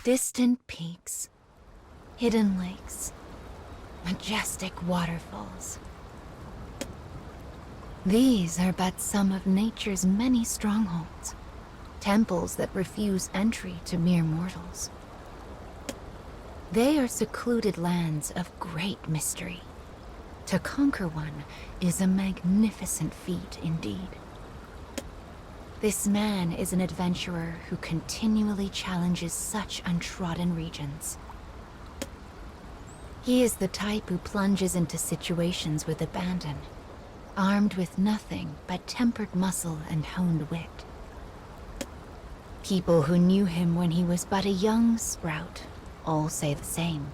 Distant peaks, hidden lakes, majestic waterfalls. These are but some of nature's many strongholds, temples that refuse entry to mere mortals. They are secluded lands of great mystery. To conquer one is a magnificent feat indeed. This man is an adventurer who continually challenges such untrodden regions. He is the type who plunges into situations with abandon, armed with nothing but tempered muscle and honed wit. People who knew him when he was but a young sprout all say the same.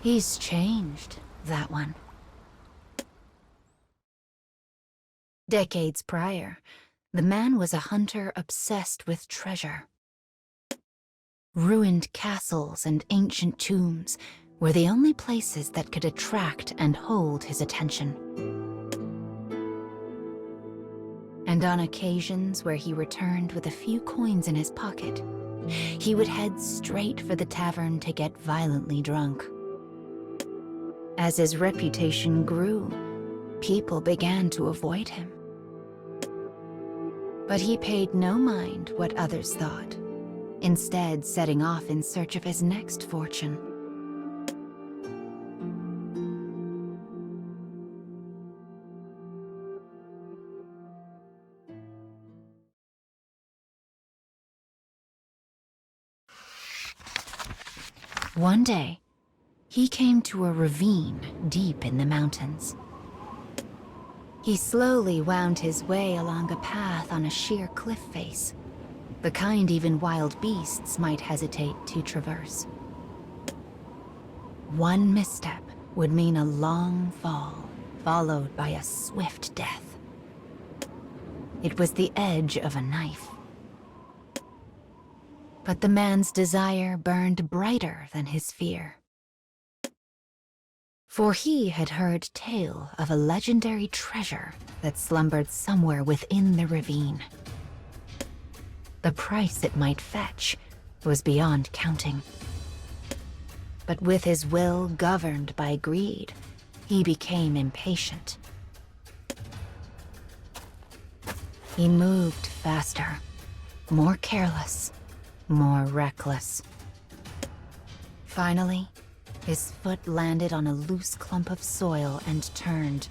He's changed, that one. Decades prior, the man was a hunter obsessed with treasure. Ruined castles and ancient tombs were the only places that could attract and hold his attention. And on occasions where he returned with a few coins in his pocket, he would head straight for the tavern to get violently drunk. As his reputation grew, people began to avoid him. But he paid no mind what others thought, instead setting off in search of his next fortune. One day, he came to a ravine deep in the mountains. He slowly wound his way along a path on a sheer cliff face, the kind even wild beasts might hesitate to traverse. One misstep would mean a long fall, followed by a swift death. It was the edge of a knife. But the man's desire burned brighter than his fear. For he had heard tale of a legendary treasure that slumbered somewhere within the ravine. The price it might fetch was beyond counting. But with his will governed by greed, he became impatient. He moved faster, more careless, more reckless. Finally, his foot landed on a loose clump of soil and turned.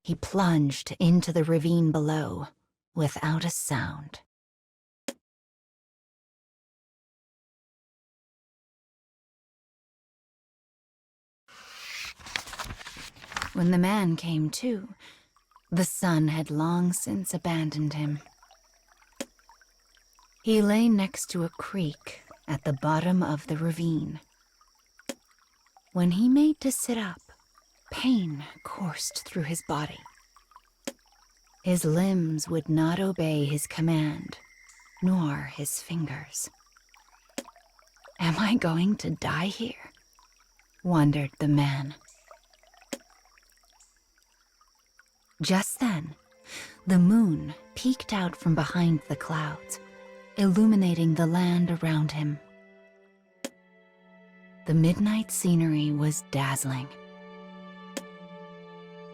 He plunged into the ravine below, without a sound. When the man came to, the sun had long since abandoned him. He lay next to a creek at the bottom of the ravine. When he made to sit up, pain coursed through his body. His limbs would not obey his command, nor his fingers. Am I going to die here? Wondered the man. Just then, the moon peeked out from behind the clouds, illuminating the land around him. The midnight scenery was dazzling.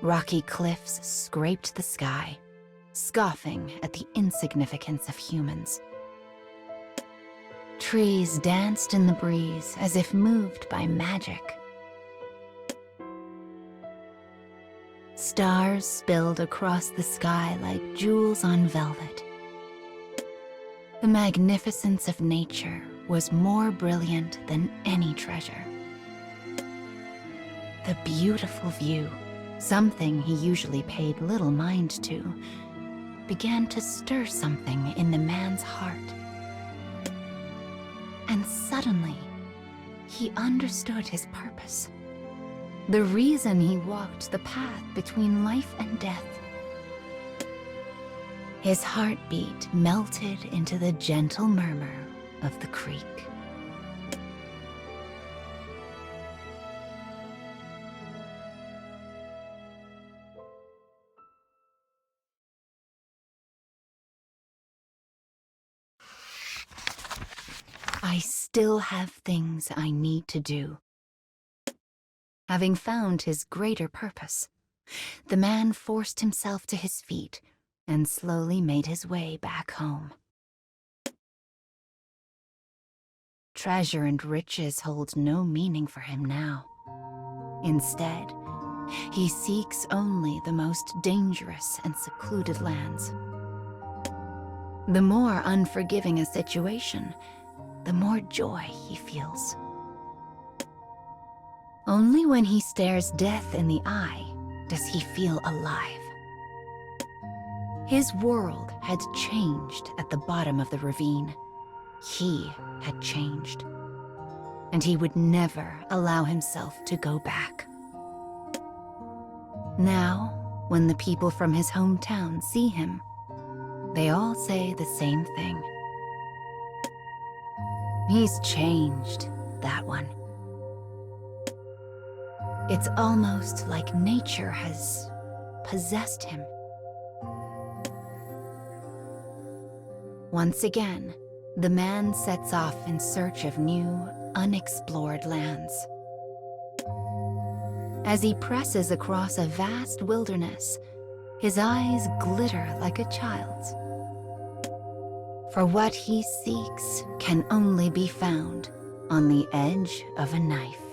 Rocky cliffs scraped the sky, scoffing at the insignificance of humans. Trees danced in the breeze as if moved by magic. Stars spilled across the sky like jewels on velvet. The magnificence of nature was more brilliant than any treasure. The beautiful view, something he usually paid little mind to, began to stir something in the man's heart. And suddenly, he understood his purpose. The reason he walked the path between life and death. His heartbeat melted into the gentle murmur of the creek. I still have things I need to do. Having found his greater purpose, the man forced himself to his feet and slowly made his way back home. Treasure and riches hold no meaning for him now. Instead, he seeks only the most dangerous and secluded lands. The more unforgiving a situation, the more joy he feels. Only when he stares death in the eye does he feel alive. His world had changed at the bottom of the ravine. He had changed, and he would never allow himself to go back. Now, when the people from his hometown see him, they all say the same thing. He's changed, that one. It's almost like nature has possessed him. Once again, the man sets off in search of new, unexplored lands. As he presses across a vast wilderness, his eyes glitter like a child's. For what he seeks can only be found on the edge of a knife.